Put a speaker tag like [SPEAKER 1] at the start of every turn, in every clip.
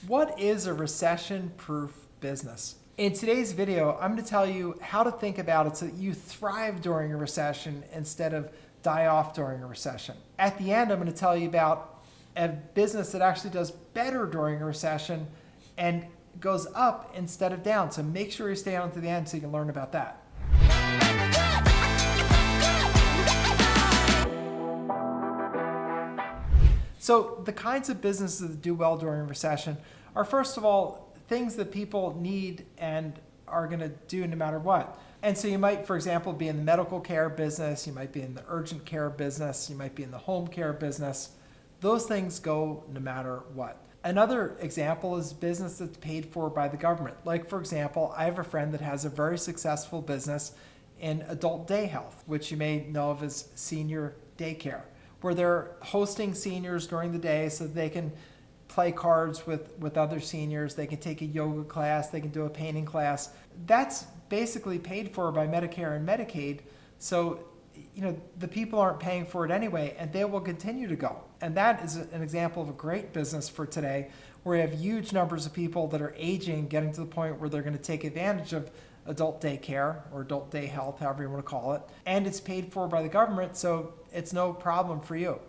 [SPEAKER 1] What is a recession-proof business? In today's video, I'm going to tell you how to think about it so that you thrive during a recession instead of die off during a recession. At the end, I'm going to tell you about a business that actually does better during a recession and goes up instead of down. So make sure you stay on to the end so you can learn about that. So the kinds of businesses that do well during a recession are, first of all, things that people need and are going to do no matter what. And so you might, for example, be in the medical care business, you might be in the urgent care business, you might be in the home care business. Those things go no matter what. Another example is business that's paid for by the government. Like, for example, I have a friend that has a very successful business in adult day health, which you may know of as senior daycare, where they're hosting seniors during the day so that they can play cards with other seniors, they can take a yoga class, they can do a painting class. That's basically paid for by Medicare and Medicaid. So, the people aren't paying for it anyway, and they will continue to go. And that is an example of a great business for today, where you have huge numbers of people that are aging, getting to the point where they're going to take advantage of adult daycare or adult day health, however you want to call it. And it's paid for by the government, so it's no problem for you.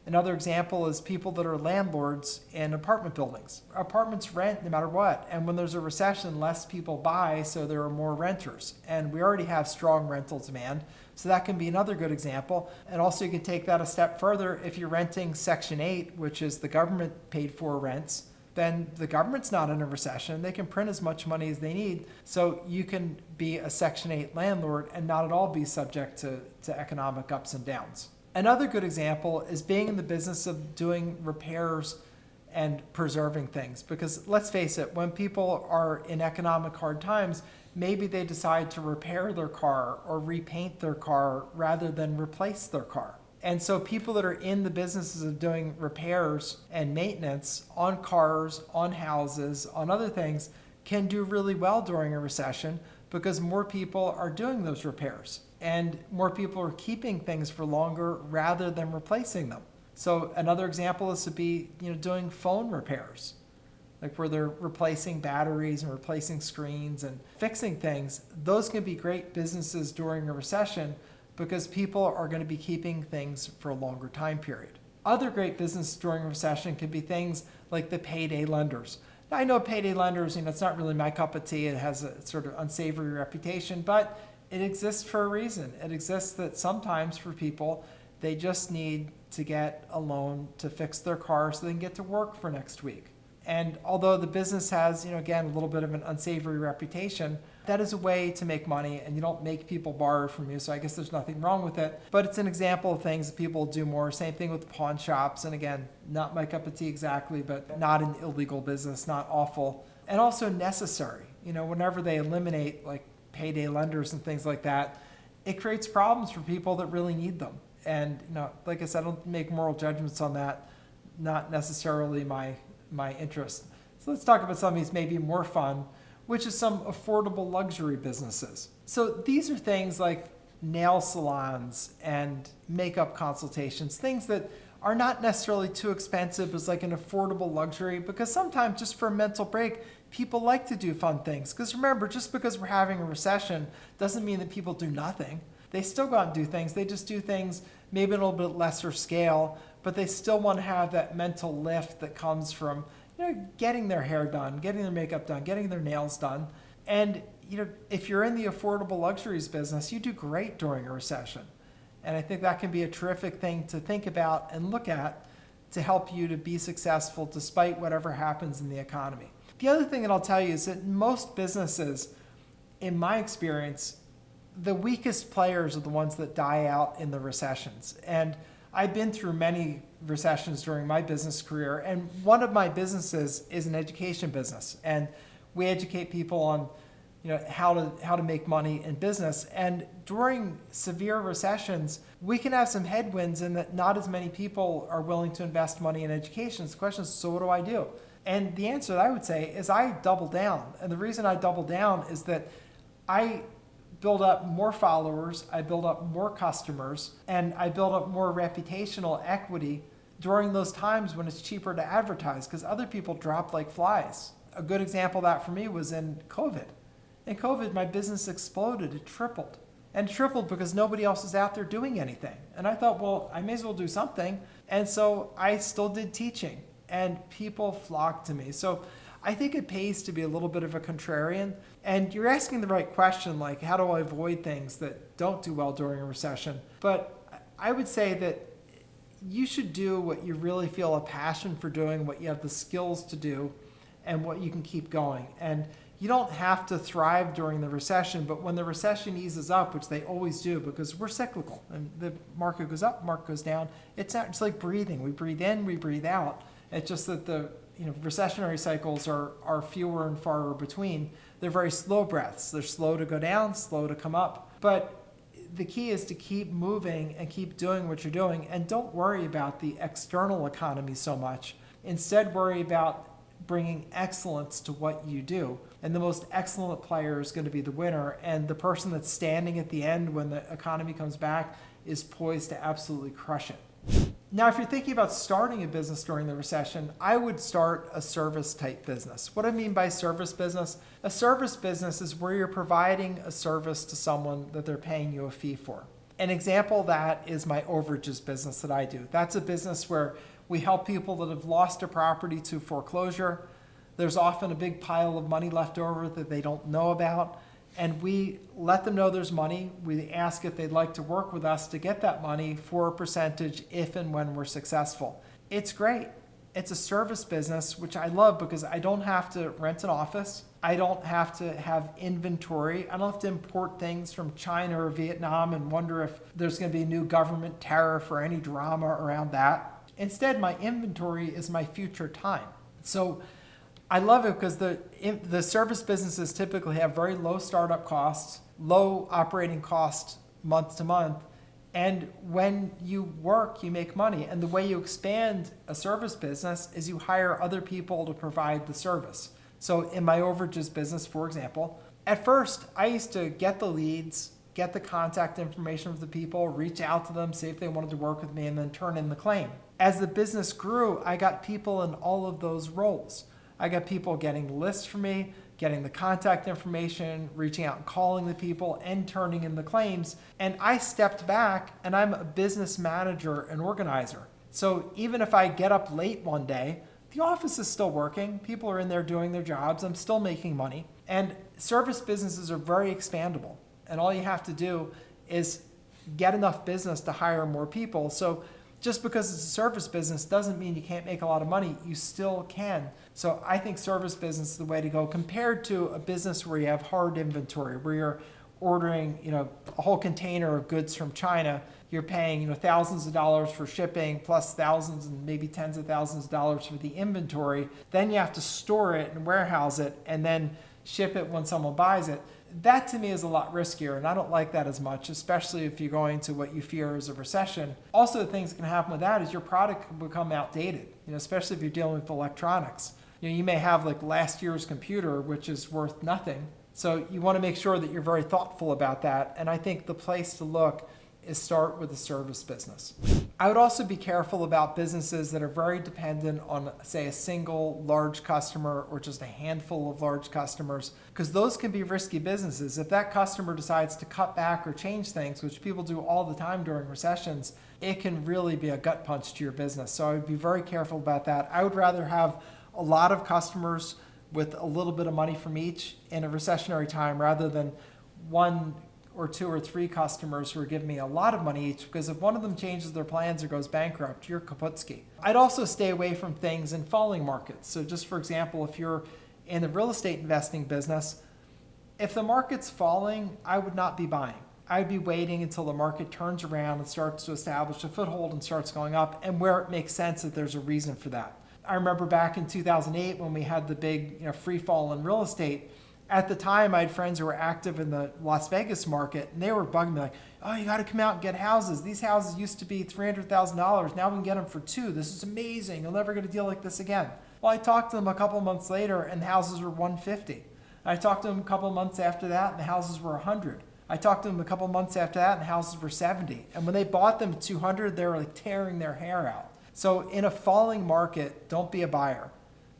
[SPEAKER 1] Another example is people that are landlords in apartment buildings. Apartments rent no matter what. And when there's a recession, less people buy, so there are more renters. And we already have strong rental demand. So that can be another good example. And also you can take that a step further. If you're renting Section 8, which is the government paid for rents, then the government's not in a recession. They can print as much money as they need. So you can be a Section 8 landlord and not at all be subject to economic ups and downs. Another good example is being in the business of doing repairs and preserving things. Because let's face it, when people are in economic hard times, maybe they decide to repair their car or repaint their car rather than replace their car. And so people that are in the businesses of doing repairs and maintenance on cars, on houses, on other things can do really well during a recession because more people are doing those repairs and more people are keeping things for longer rather than replacing them. So another example is to be doing phone repairs, like where they're replacing batteries and replacing screens and fixing things. Those can be great businesses during a recession because people are going to be keeping things for a longer time period. Other great business during a recession could be things like the payday lenders. Now, I know payday lenders, it's not really my cup of tea. It has a sort of unsavory reputation, but it exists for a reason. It exists that sometimes for people, they just need to get a loan to fix their car so they can get to work for next week. And although the business has, again, a little bit of an unsavory reputation, that is a way to make money and you don't make people borrow from you. So I guess there's nothing wrong with it, but it's an example of things that people do more. Same thing with pawn shops. And again, not my cup of tea exactly, but not an illegal business, not awful, and also necessary. Whenever they eliminate like payday lenders and things like that, it creates problems for people that really need them. And, like I said, I don't make moral judgments on that, not necessarily my interest. So let's talk about something that's maybe more fun, which is some affordable luxury businesses. So these are things like nail salons and makeup consultations, things that are not necessarily too expensive as like an affordable luxury, because sometimes just for a mental break, people like to do fun things. Because remember, just because we're having a recession doesn't mean that people do nothing. They still go out and do things. They just do things maybe a little bit lesser scale, but they still want to have that mental lift that comes from getting their hair done, getting their makeup done, getting their nails done. And if you're in the affordable luxuries business, you do great during a recession. And I think that can be a terrific thing to think about and look at to help you to be successful despite whatever happens in the economy. The other thing that I'll tell you is that most businesses, in my experience, the weakest players are the ones that die out in the recessions. And I've been through many recessions during my business career, and one of my businesses is an education business, and we educate people on how to make money in business. And during severe recessions, we can have some headwinds in that not as many people are willing to invest money in education. So the question is, so what do I do? And the answer that I would say is I double down. And the reason I double down is that I build up more followers, I build up more customers, and I build up more reputational equity during those times when it's cheaper to advertise because other people drop like flies. A good example of that for me was in COVID. In COVID, my business exploded. It tripled. And it tripled because nobody else is out there doing anything. And I thought, well, I may as well do something. And so I still did teaching, and people flocked to me. So I think it pays to be a little bit of a contrarian. And you're asking the right question, like, how do I avoid things that don't do well during a recession? But I would say that you should do what you really feel a passion for doing, what you have the skills to do, and what you can keep going. And you don't have to thrive during the recession, but when the recession eases up, which they always do because we're cyclical, and the market goes up, market goes down. It's not just like breathing. We breathe in, we breathe out. It's just that the recessionary cycles are fewer and farther between. They're very slow breaths. They're slow to go down, slow to come up. But the key is to keep moving and keep doing what you're doing, and don't worry about the external economy so much. Instead, worry about bringing excellence to what you do. And the most excellent player is going to be the winner. And the person that's standing at the end when the economy comes back is poised to absolutely crush it. Now, if you're thinking about starting a business during the recession, I would start a service type business. What I mean by service business, a service business is where you're providing a service to someone that they're paying you a fee for. An example of that is my Overages business that I do. That's a business where we help people that have lost a property to foreclosure. There's often a big pile of money left over that they don't know about. And we let them know there's money. We ask if they'd like to work with us to get that money for a percentage if and when we're successful. It's great. It's a service business, which I love because I don't have to rent an office. I don't have to have inventory. I don't have to import things from China or Vietnam and wonder if there's going to be a new government tariff or any drama around that. Instead, my inventory is my future time. So I love it because the service businesses typically have very low startup costs, low operating costs month to month. And when you work, you make money. And the way you expand a service business is you hire other people to provide the service. So in my Overages business, for example, at first I used to get the leads, get the contact information of the people, reach out to them, see if they wanted to work with me, and then turn in the claim. As the business grew, I got people in all of those roles. I got people getting lists for me, getting the contact information, reaching out and calling the people, and turning in the claims. And I stepped back, and I'm a business manager and organizer. So even if I get up late one day, the office is still working. People are in there doing their jobs. I'm still making money. And service businesses are very expandable. And all you have to do is get enough business to hire more people. So just because it's a service business doesn't mean you can't make a lot of money. You still can. So I think service business is the way to go compared to a business where you have hard inventory, where you're ordering, a whole container of goods from China. You're paying, thousands of dollars for shipping, plus thousands and maybe tens of thousands of dollars for the inventory. Then you have to store it and warehouse it and then ship it when someone buys it. That to me is a lot riskier, and I don't like that as much, especially if you're going to what you fear is a recession. Also, the things that can happen with that is your product can become outdated, especially if you're dealing with electronics. You may have like last year's computer, which is worth nothing. So you want to make sure that you're very thoughtful about that. And I think the place to look is start with a service business. I would also be careful about businesses that are very dependent on, say, a single large customer or just a handful of large customers, because those can be risky businesses. If that customer decides to cut back or change things, which people do all the time during recessions, it can really be a gut punch to your business. So I would be very careful about that. I would rather have a lot of customers with a little bit of money from each in a recessionary time rather than one or two or three customers who are giving me a lot of money each, because if one of them changes their plans or goes bankrupt, you're kaputski. I'd also stay away from things in falling markets. So just for example, if you're in the real estate investing business, if the market's falling, I would not be buying. I'd be waiting until the market turns around and starts to establish a foothold and starts going up, and where it makes sense that there's a reason for that. I remember back in 2008 when we had the big free fall in real estate. At the time, I had friends who were active in the Las Vegas market, and they were bugging me like, oh, you got to come out and get houses. These houses used to be $300,000. Now we can get them for $2. This is amazing. You'll never get a deal like this again. Well, I talked to them a couple months later, and the houses were $150. I talked to them a couple months after that, and the houses were $100. I talked to them a couple months after that, and the houses were $70. And when they bought them at $200, they were like tearing their hair out. So in a falling market, don't be a buyer.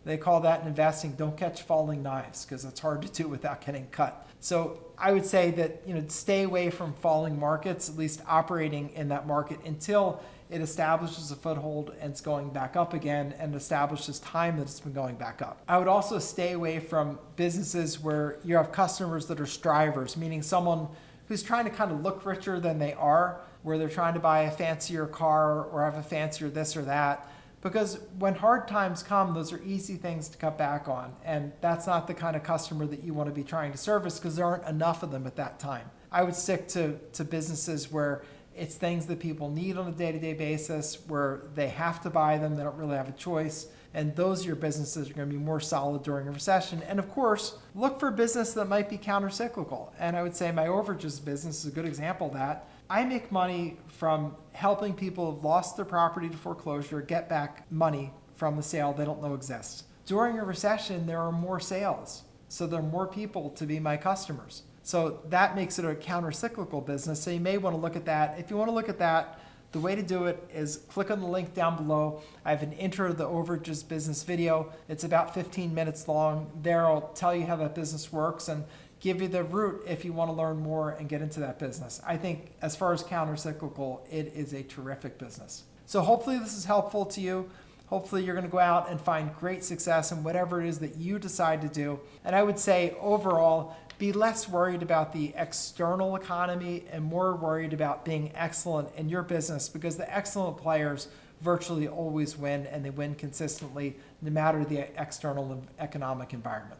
[SPEAKER 1] They call that in investing, don't catch falling knives, because it's hard to do without getting cut. So I would say that, stay away from falling markets, at least operating in that market until it establishes a foothold and it's going back up again, and establishes time that it's been going back up. I would also stay away from businesses where you have customers that are strivers, meaning someone who's trying to kind of look richer than they are, where they're trying to buy a fancier car or have a fancier this or that. Because when hard times come, those are easy things to cut back on. And that's not the kind of customer that you want to be trying to service, because there aren't enough of them at that time. I would stick to businesses where it's things that people need on a day-to-day basis, where they have to buy them, they don't really have a choice. And those are your businesses that are going to be more solid during a recession. And of course, look for business that might be counter-cyclical. And I would say my Overages business is a good example of that. I make money from helping people who've lost their property to foreclosure get back money from the sale they don't know exists. During a recession, there are more sales, so there are more people to be my customers. So that makes it a counter-cyclical business. So you may want to look at that. If you want to look at that, the way to do it is click on the link down below. I have an intro to the Overages Business video. It's about 15 minutes long. There I'll tell you how that business works and give you the route if you want to learn more and get into that business. I think as far as counter-cyclical, it is a terrific business. So hopefully this is helpful to you. Hopefully you're going to go out and find great success in whatever it is that you decide to do. And I would say overall, be less worried about the external economy and more worried about being excellent in your business, because the excellent players virtually always win, and they win consistently no matter the external economic environment.